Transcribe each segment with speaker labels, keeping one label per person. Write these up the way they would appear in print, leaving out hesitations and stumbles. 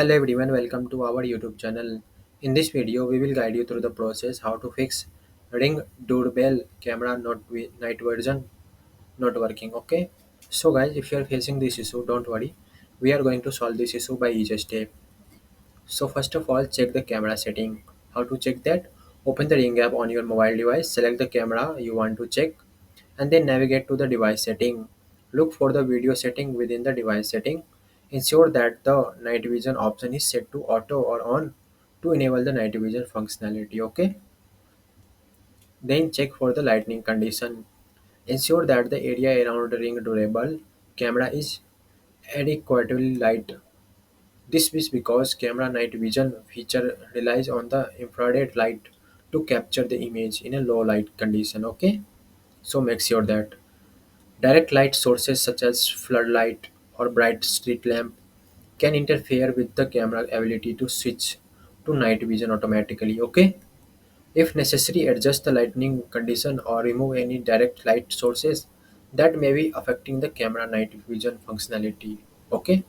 Speaker 1: Hello everyone, welcome to our YouTube channel. In this video, we will guide you through the process how to fix Ring doorbell camera night version not working. Okay. So guys, if you are facing this issue, don't worry. We are going to solve this issue by each step. So first of all, check the camera setting. How to check that? Open the Ring app on your mobile device, select the camera you want to check, and then navigate to the device setting. Look for the video setting within the device setting. Ensure that the night vision option is set to auto or on to enable the night vision functionality. Okay. Then check for the lighting condition. Ensure that the area around the ring durable camera is adequately light. This is because camera night vision feature relies on the infrared light to capture the image in a low light condition. Okay. So make sure that direct light sources such as floodlight or bright street lamp can interfere with the camera ability to switch to night vision automatically. Okay. If necessary, adjust the lighting condition or remove any direct light sources that may be affecting the camera night vision functionality. Okay.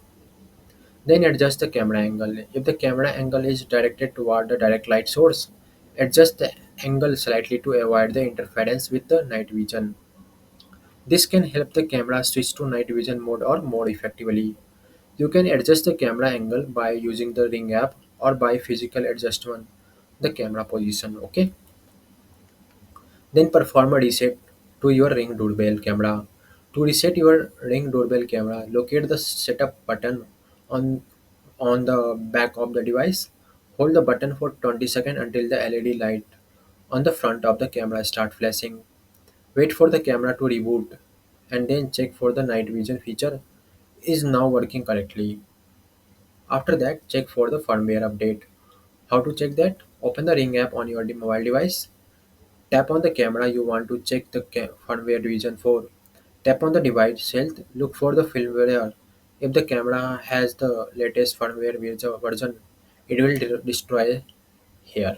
Speaker 1: Then adjust the camera angle. If the camera angle is directed toward the direct light source, adjust the angle slightly to avoid the interference with the night vision. This can help the camera switch to night vision mode or more effectively. You can adjust the camera angle by using the Ring app or by physical adjustment the camera position. Okay. Then perform a reset to your Ring doorbell camera. To reset your Ring doorbell camera, locate the setup button on on the back of the device. Hold the button for 20 seconds until the LED light on the front of the camera start flashing. Wait for the camera to reboot and then check for the night vision feature is now working correctly. After that, check for the firmware update. How to check that? Open the Ring app on your mobile device. Tap on the camera you want to check the firmware revision for. Tap on the device health. Look for the firmware. If the camera has the latest firmware version, it will destroy here.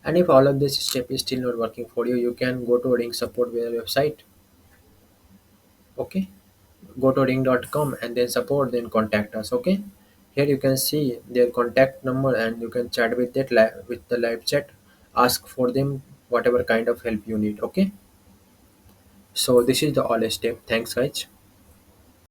Speaker 1: And if all of this step is still not working for you, you can go to Ring support website. Okay. Go to ring.com and then support, then contact us. Okay. Here you can see their contact number and you can chat with with the live chat. Ask for them whatever kind of help you need. Okay. So this is the all step. Thanks guys.